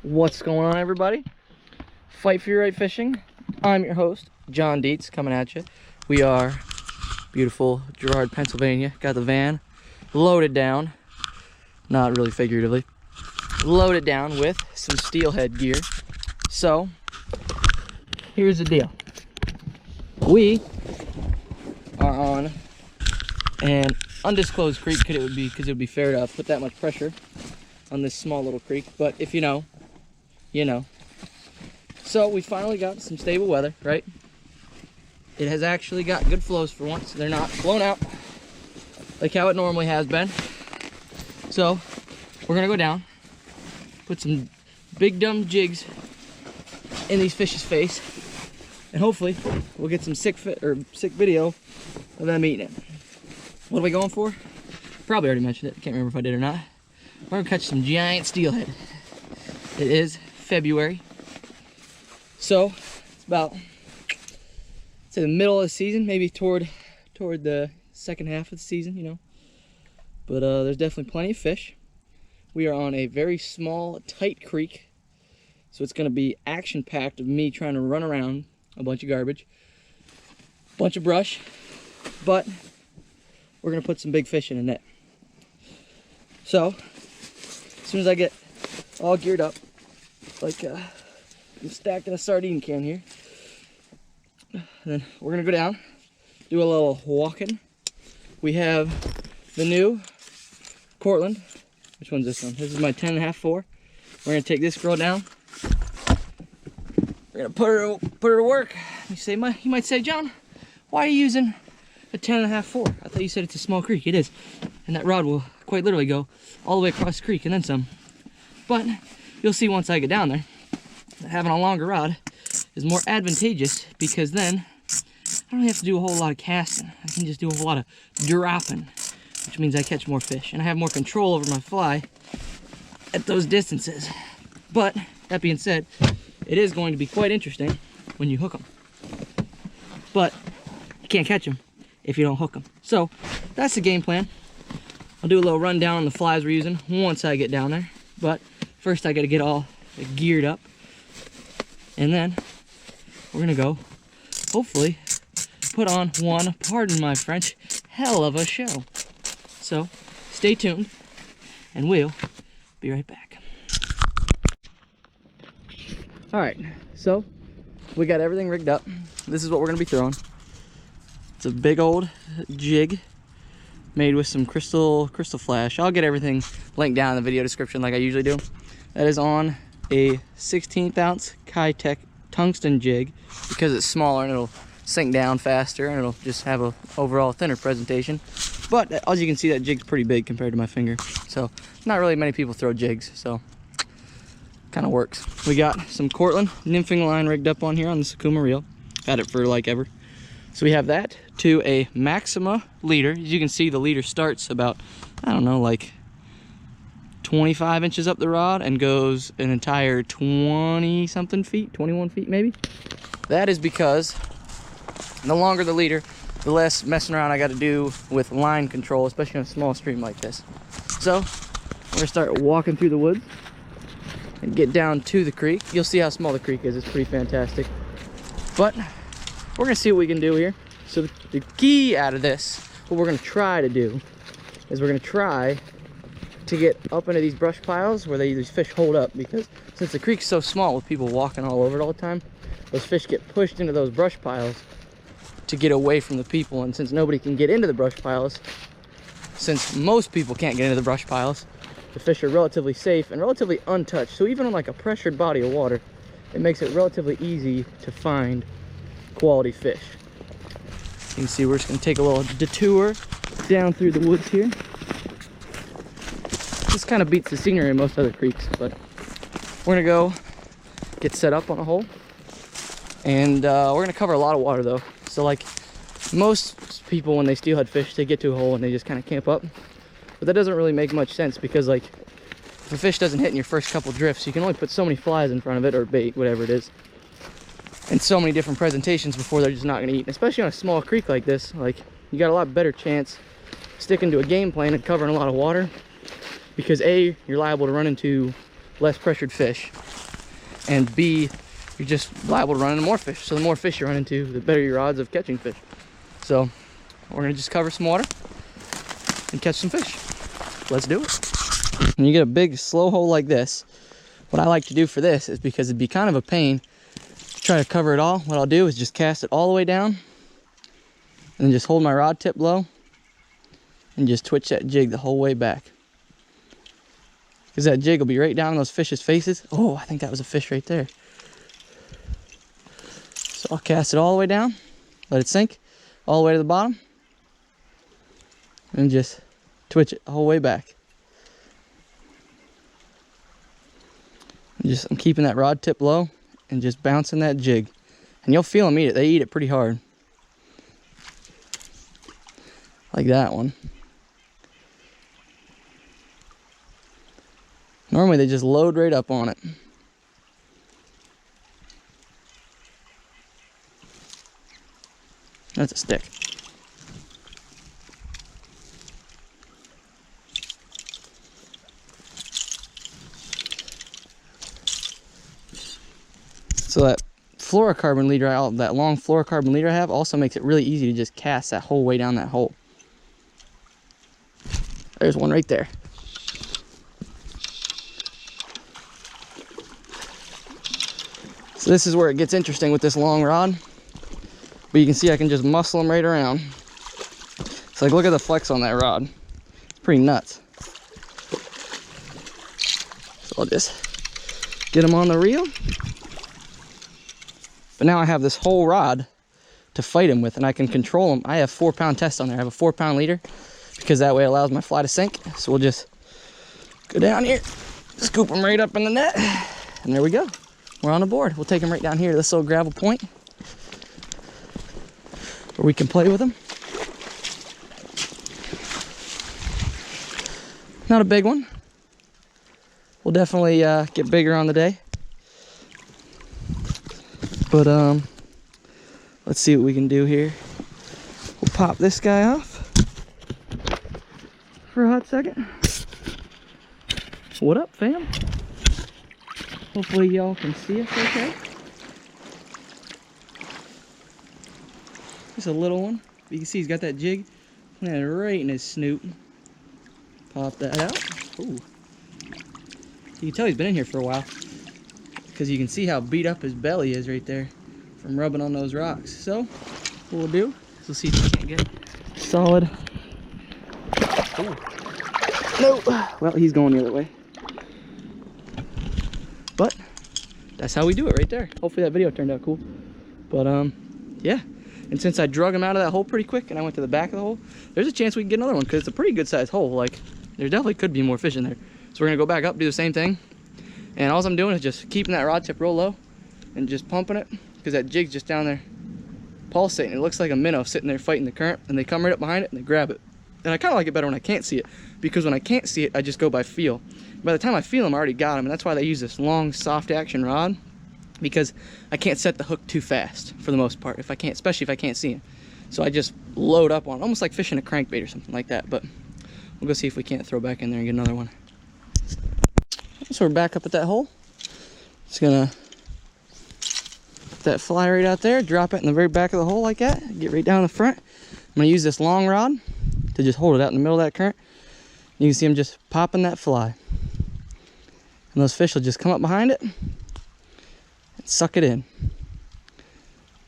What's going on, everybody? Fight for Your Right Fishing. I'm your host, John Dietz, coming at you. We are beautiful Girard, Pennsylvania. Got the van loaded down, not really figuratively, loaded down with some steelhead gear. So, here's the deal. We are on an undisclosed creek because it would be fair to put that much pressure on this small little creek, but if you know, you know. So we finally got some stable weather, right? It has actually got good flows for once. They're not blown out like how it normally has been. So we're gonna go down, put some big dumb jigs in these fish's face, and hopefully we'll get some sick video of them eating it. What are we going for? Probably already mentioned it. I can't remember if I did or not. We're gonna catch some giant steelhead. It is February, so it's about, say, the middle of the season, maybe toward the second half of the season, you know. But there's definitely plenty of fish. We are on a very small, tight creek, so it's gonna be action-packed of me trying to run around a bunch of garbage, bunch of brush, but we're gonna put some big fish in a net. So as soon as I get all geared up, like I'm stacking a sardine can here, and then we're gonna go down, do a little walking. We have the new Cortland. Which one's this one? This is my 10.5 4. We're gonna take this girl down. We're gonna put her to work. You might say, John, why are you using a 10.5 4? I thought you said it's a small creek. It is, and that rod will quite literally go all the way across the creek and then some. But you'll see once I get down there that having a longer rod is more advantageous, because then I don't have to do a whole lot of casting. I can just do a whole lot of dropping, which means I catch more fish and I have more control over my fly at those distances. But that being said, it is going to be quite interesting when you hook them. But you can't catch them if you don't hook them. So that's the game plan. I'll do a little rundown on the flies we're using once I get down there. But first I gotta get all geared up. And then we're gonna go, hopefully, put on one, pardon my French, hell of a show. So stay tuned and we'll be right back. All right, so we got everything rigged up. This is what we're gonna be throwing. It's a big old jig made with some crystal flash. I'll get everything linked down in the video description like I usually do. That is on a 16th ounce Kitech tungsten jig, because it's smaller and it'll sink down faster and it'll just have a overall thinner presentation. But as you can see, that jig's pretty big compared to my finger. So not really many people throw jigs, so kind of works. We got some Cortland nymphing line rigged up on here on the Sakuma reel. Had it for like ever. So we have that to a Maxima leader. As you can see, the leader starts about, I don't know, like 25 inches up the rod and goes an entire 20 something feet, 21 feet maybe. That is because the longer the leader, the less messing around I got to do with line control, especially on a small stream like this. So we're gonna start walking through the woods and get down to the creek. You'll see how small the creek is. It's pretty fantastic. But we're gonna see what we can do here. So the key out of this, what we're gonna try to do, is we're gonna try to get up into these brush piles where these fish hold up, because since the creek's so small with people walking all over it all the time, those fish get pushed into those brush piles to get away from the people. And since nobody can get into the brush piles, since most people can't get into the brush piles, the fish are relatively safe and relatively untouched. So even on like a pressured body of water, it makes it relatively easy to find quality fish. You can see we're just gonna take a little detour down through the woods here. This kind of beats the scenery in most other creeks, but we're gonna go get set up on a hole, and we're gonna cover a lot of water though. So like most people, when they steelhead fish, they get to a hole and they just kind of camp up, but that doesn't really make much sense, because like if a fish doesn't hit in your first couple drifts, you can only put so many flies in front of it, or bait, whatever it is, and so many different presentations before they're just not gonna eat. And especially on a small creek like this, like you got a lot better chance sticking to a game plan and covering a lot of water, because A, you're liable to run into less pressured fish. And B, you're just liable to run into more fish. So the more fish you run into, the better your odds of catching fish. So we're gonna just cover some water and catch some fish. Let's do it. When you get a big slow hole like this, what I like to do for this is, because it'd be kind of a pain to try to cover it all, what I'll do is just cast it all the way down and then just hold my rod tip low and just twitch that jig the whole way back. Because that jig will be right down in those fish's faces. Oh, I think that was a fish right there. So I'll cast it all the way down, let it sink all the way to the bottom, and just twitch it the whole way back. I'm keeping that rod tip low and just bouncing that jig. And you'll feel them eat it. They eat it pretty hard. Like that one. Normally they just load right up on it. That's a stick. So that fluorocarbon leader, that long fluorocarbon leader I have, also makes it really easy to just cast that whole way down that hole. There's one right there. So this is where it gets interesting with this long rod. But you can see I can just muscle them right around. So like, look at the flex on that rod. It's pretty nuts. So I'll just get them on the reel. But now I have this whole rod to fight him with, and I can control him. I have 4-pound test on there. I have a 4-pound leader, because that way it allows my fly to sink. So we'll just go down here, scoop him right up in the net, and there we go. We're on the board. We'll take him right down here to this little gravel point where we can play with him. Not a big one. We'll definitely get bigger on the day. But let's see what we can do here. We'll pop this guy off for a hot second. What up, fam? Hopefully y'all can see us okay. Just a little one. You can see he's got that jig planted right in his snoot. Pop that out. Ooh. You can tell he's been in here for a while, because you can see how beat up his belly is right there from rubbing on those rocks. So what we'll do is we'll see if we can't get solid. Ooh. No. Well, he's going the other way. But that's how we do it right there. Hopefully that video turned out cool. But yeah. And since I drug him out of that hole pretty quick and I went to the back of the hole, there's a chance we can get another one, because it's a pretty good sized hole. Like, there definitely could be more fish in there. So we're gonna go back up, do the same thing. And all I'm doing is just keeping that rod tip real low and just pumping it, because that jig's just down there pulsating. It looks like a minnow sitting there fighting the current, and they come right up behind it and they grab it. And I kind of like it better when I can't see it, because when I can't see it, I just go by feel. By the time I feel them, I already got them, and that's why they use this long, soft action rod, because I can't set the hook too fast for the most part, especially if I can't see them. So I just load up on it, almost like fishing a crankbait or something like that. But we'll go see if we can't throw back in there and get another one. So we're back up at that hole. Just gonna put that fly right out there, drop it in the very back of the hole like that, get right down the front. I'm gonna use this long rod to just hold it out in the middle of that current. You can see I'm just popping that fly. And those fish will just come up behind it and suck it in.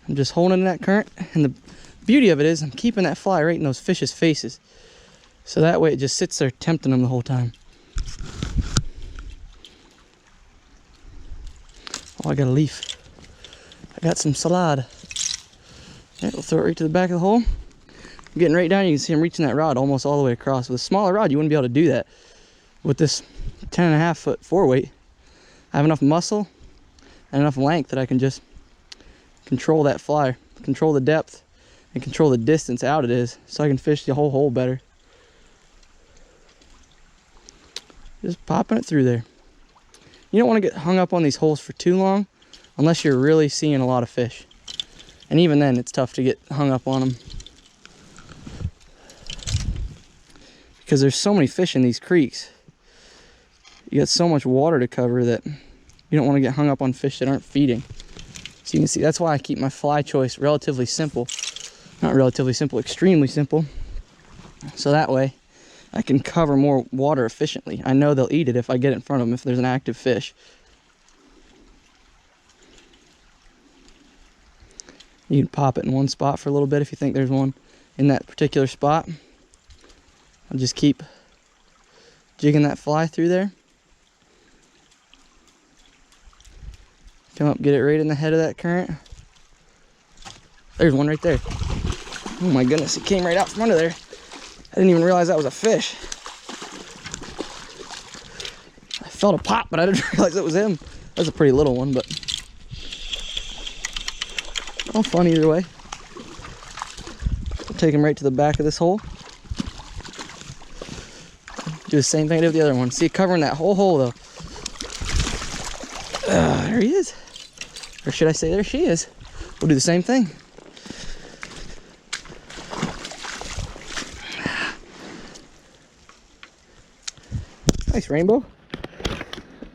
I'm just holding that current, and the beauty of it is I'm keeping that fly right in those fish's faces. So that way it just sits there tempting them the whole time. Oh, I got a leaf. I got some salad. Okay, we'll throw it right to the back of the hole. I'm getting right down, you can see I'm reaching that rod almost all the way across. With a smaller rod, you wouldn't be able to do that. With this 10.5 foot 4-weight, I have enough muscle and enough length that I can just control that fly, control the depth, and control the distance out it is, so I can fish the whole hole better. Just popping it through there. You don't want to get hung up on these holes for too long unless you're really seeing a lot of fish. And even then, it's tough to get hung up on them, because there's so many fish in these creeks. you got so much water to cover that you don't want to get hung up on fish that aren't feeding. So you can see that's why I keep my fly choice relatively simple. Not relatively simple, extremely simple. So that way I can cover more water efficiently. I know they'll eat it if I get it in front of them, if there's an active fish. You can pop it in one spot for a little bit if you think there's one in that particular spot. I'll just keep jigging that fly through there. Come up, get it right in the head of that current. There's one right there. Oh my goodness, it came right out from under there. I didn't even realize that was a fish. I felt a pop, but I didn't realize it was him. That's a pretty little one, but all fun either way. I'll take him right to the back of this hole. Do the same thing I did with the other one. See it covering that whole hole though. There he is. Or should I say there she is. We'll do the same thing. Nice rainbow.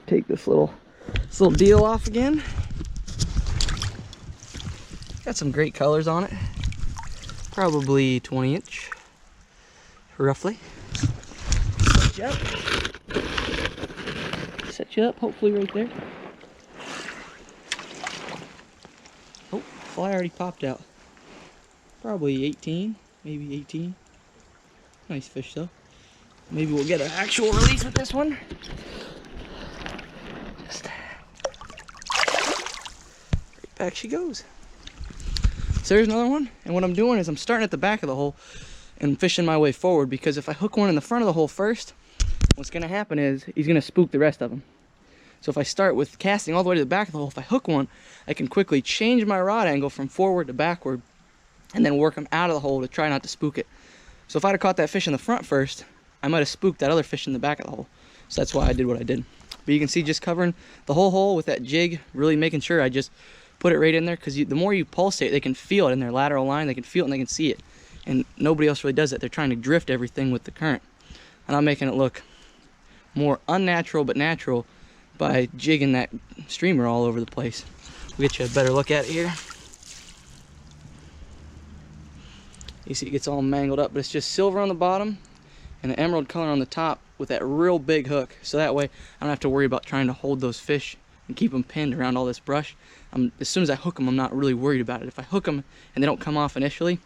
Take this little deal off again. Got some great colors on it. Probably 20-inch, roughly. Set you up. Set you up, hopefully right there. Oh, fly already popped out. Probably 18, maybe 18. Nice fish though. Maybe we'll get an actual release with this one. Just right back she goes. So there's another one, and what I'm doing is I'm starting at the back of the hole and fishing my way forward, because if I hook one in the front of the hole first, what's gonna happen is he's gonna spook the rest of them. So if I start with casting all the way to the back of the hole, if I hook one, I can quickly change my rod angle from forward to backward and then work them out of the hole to try not to spook it. So if I'd have caught that fish in the front first, I might have spooked that other fish in the back of the hole. So that's why I did what I did. But you can see just covering the whole hole with that jig, really making sure I just put it right in there, because the more you pulsate, they can feel it in their lateral line, they can feel it and they can see it. And nobody else really does that. They're trying to drift everything with the current. And I'm making it look more unnatural but natural by jigging that streamer all over the place. We'll get you a better look at it here. You see it gets all mangled up, but it's just silver on the bottom and an emerald color on the top with that real big hook. So that way I don't have to worry about trying to hold those fish and keep them pinned around all this brush. As soon as I hook them, I'm not really worried about it. If I hook them and they don't come off initially,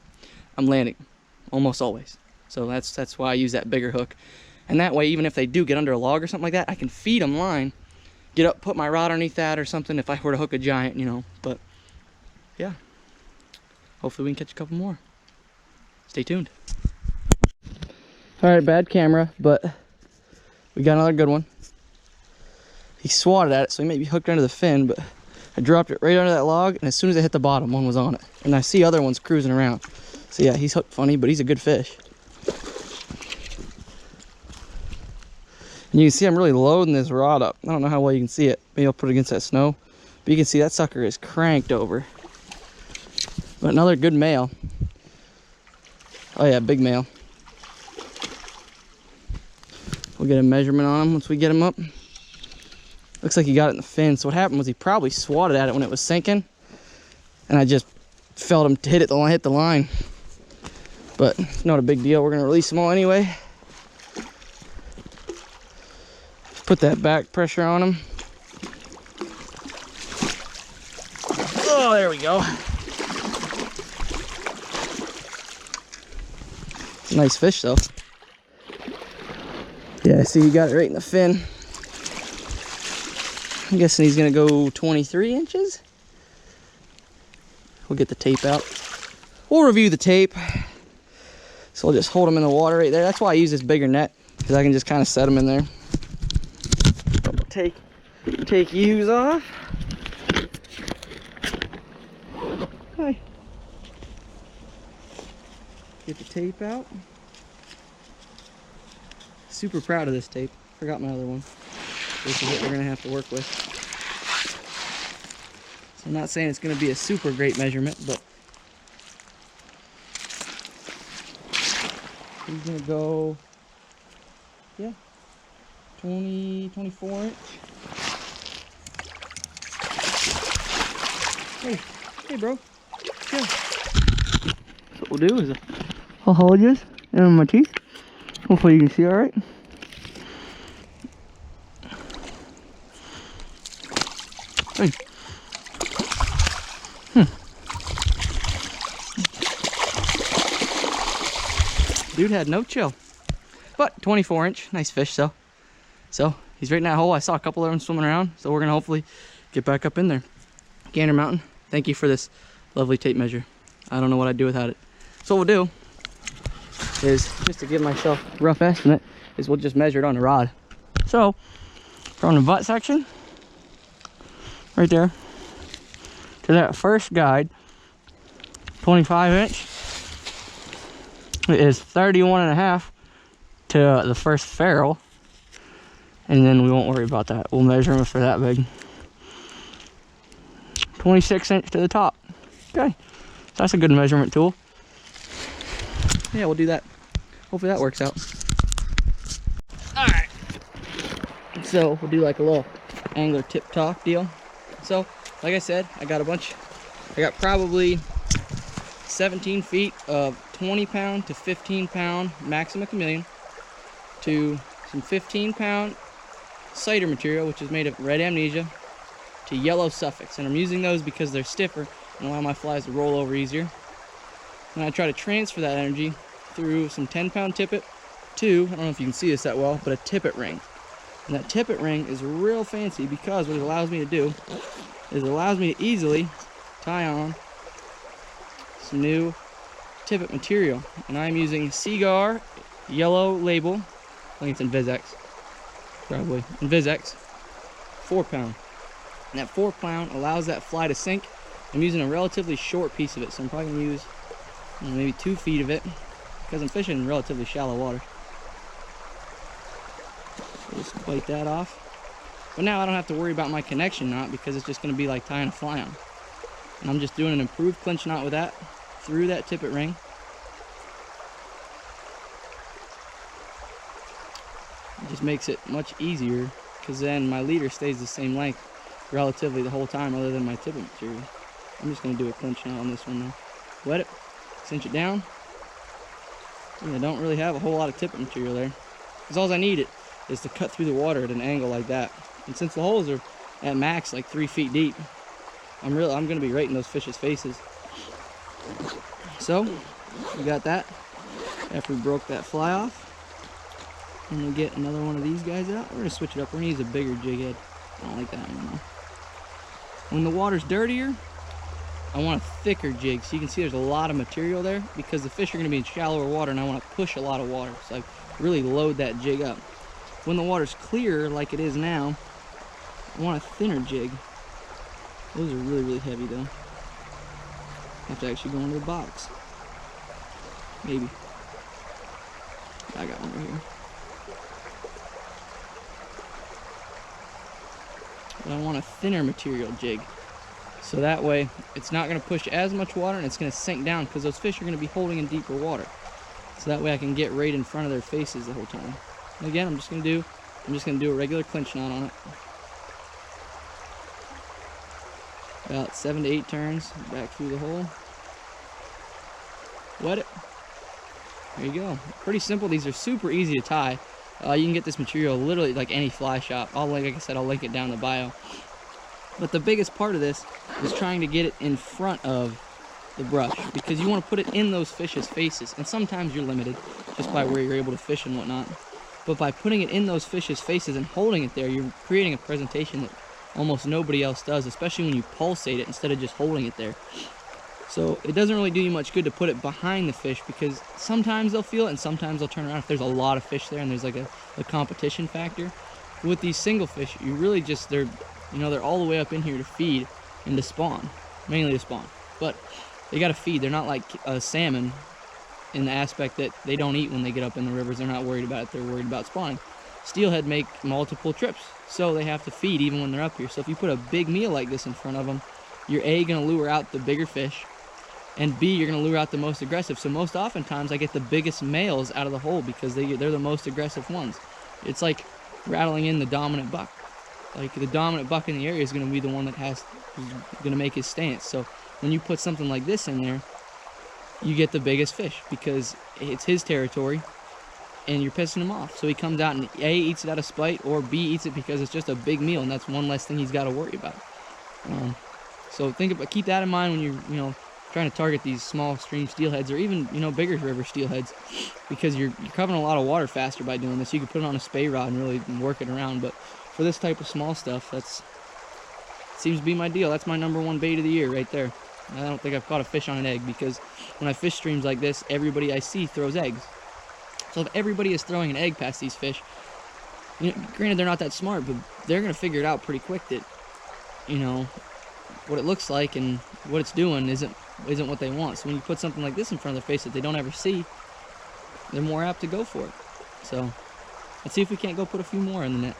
I'm landing almost always. So that's why I use that bigger hook. And that way, even if they do get under a log or something like that, I can feed them line, get up, put my rod underneath that or something if I were to hook a giant, you know. But yeah, hopefully we can catch a couple more. Stay tuned. All right, bad camera, but we got another good one. He swatted at it, so he may be hooked under the fin, but I dropped it right under that log, and as soon as it hit the bottom, one was on it. And I see other ones cruising around. So yeah, he's hooked funny, but he's a good fish. And you can see I'm really loading this rod up. I don't know how well you can see it. Maybe I'll put it against that snow. But you can see that sucker is cranked over. But another good male. Oh yeah, big male. We'll get a measurement on him once we get him up. Looks like he got it in the fin. So what happened was he probably swatted at it when it was sinking, and I just felt him hit the line. But it's not a big deal. We're gonna release them all anyway. Put that back pressure on him. Oh, there we go. Nice fish though. Yeah, see, you got it right in the fin. I'm guessing he's gonna go 23 inches. We'll get the tape out. We'll review the tape. So we'll just hold them in the water right there. That's why I use this bigger net, because I can just kind of set them in there. Take U's off. Hi. Get the tape out. Super proud of this tape. Forgot my other one. This is what we're gonna have to work with. So I'm not saying it's gonna be a super great measurement, but he's gonna go, yeah, 24 inch. Hey bro, chill. So what we'll do is I'll hold this in my teeth. Hopefully you can see all right. Hey. Dude had no chill. But 24 inch, nice fish though. So he's right in that hole. I saw a couple of them swimming around, so we're gonna hopefully get back up in there. Gander Mountain, thank you for this lovely tape measure. I don't know what I'd do without it. So what we'll do is, just to give myself a rough estimate, is we'll just measure it on the rod. So from the butt section, right there, to that first guide, 25 inch, it is 31.5 to the first ferrule, and then we won't worry about that. We'll measure them if they're that big. 26 inch to the top. Okay, so that's a good measurement tool. Yeah, we'll do that. Hopefully that works out. All right, so we'll do like a little angler tip talk deal. So like I said, I got probably 17 feet of 20 pound to 15 pound Maxima chameleon, to some 15 pound cider material, which is made of red amnesia, to yellow Suffolks. And I'm using those because they're stiffer and allow my flies to roll over easier. And I try to transfer that energy through some 10 pound tippet to, I don't know if you can see this that well, but a tippet ring. And that tippet ring is real fancy because what it allows me to do is it allows me to easily tie on some new tippet material. And I'm using Seagar yellow label, I think it's in Vizex, probably, in Vizex, 4 pound. And that 4 pound allows that fly to sink. I'm using a relatively short piece of it, so I'm probably gonna use maybe 2 feet of it because I'm fishing in relatively shallow water. So just bite that off. But now I don't have to worry about my connection knot because it's just gonna be like tying a fly on. And I'm just doing an improved clinch knot with that through that tippet ring. It just makes it much easier because then my leader stays the same length relatively the whole time other than my tippet material. I'm just going to do a clinch knot on this one now. Wet it, cinch it down. And I don't really have a whole lot of tippet material there, because all I need is to cut through the water at an angle like that. And since the holes are at max like 3 feet deep, I'm going to be right in those fish's faces. So we got that. After we broke that fly off, and we'll get another one of these guys out. We're going to switch it up. We're going to use a bigger jig head. I don't like that one anymore. When the water's dirtier, I want a thicker jig. So you can see there's a lot of material there because the fish are going to be in shallower water and I want to push a lot of water. So I really load that jig up. When the water's clear like it is now, I want a thinner jig. Those are really, really heavy though. I have to actually go into the box. Maybe. I got one right here. But I want a thinner material jig. So that way it's not going to push as much water and it's going to sink down because those fish are going to be holding in deeper water. So that way I can get right in front of their faces the whole time. And again, I'm just going to do a regular clinch knot on it. About 7 to 8 turns back through the hole. Wet it. There you go. Pretty simple. These are super easy to tie. You can get this material literally like any fly shop. Like I said, I'll link it down in the bio. But the biggest part of this is trying to get it in front of the brush because you want to put it in those fish's faces. And sometimes you're limited just by where you're able to fish and whatnot. But by putting it in those fish's faces and holding it there, you're creating a presentation that almost nobody else does, especially when you pulsate it instead of just holding it there. So it doesn't really do you much good to put it behind the fish because sometimes they'll feel it and sometimes they'll turn around if there's a lot of fish there and there's like a competition factor. With these single fish, you really just, they're all the way up in here to feed and to spawn, mainly to spawn. But they got to feed. They're not like a salmon in the aspect that they don't eat when they get up in the rivers. They're not worried about it. They're worried about spawning. Steelhead make multiple trips, so they have to feed even when they're up here. So if you put a big meal like this in front of them, you're A, going to lure out the bigger fish, and B, you're going to lure out the most aggressive. So most oftentimes I get the biggest males out of the hole because they're the most aggressive ones. It's like rattling in the dominant buck. Like, the dominant buck in the area is going to be the one that who's going to make his stance. So when you put something like this in there, you get the biggest fish because it's his territory and you're pissing him off. So he comes out and A, eats it out of spite, or B, eats it because it's just a big meal and that's one less thing he's got to worry about. So keep that in mind when you're trying to target these small stream steelheads, or even bigger river steelheads, because you're covering a lot of water faster by doing this. You can put it on a spay rod and really work it around, but for this type of small stuff, seems to be my deal. That's my #1 bait of the year right there. I don't think I've caught a fish on an egg, because when I fish streams like this, everybody I see throws eggs. So if everybody is throwing an egg past these fish, granted they're not that smart, but they're gonna figure it out pretty quick that what it looks like and what it's doing isn't what they want. So when you put something like this in front of their face that they don't ever see, they're more apt to go for it. So let's see if we can't go put a few more in the net.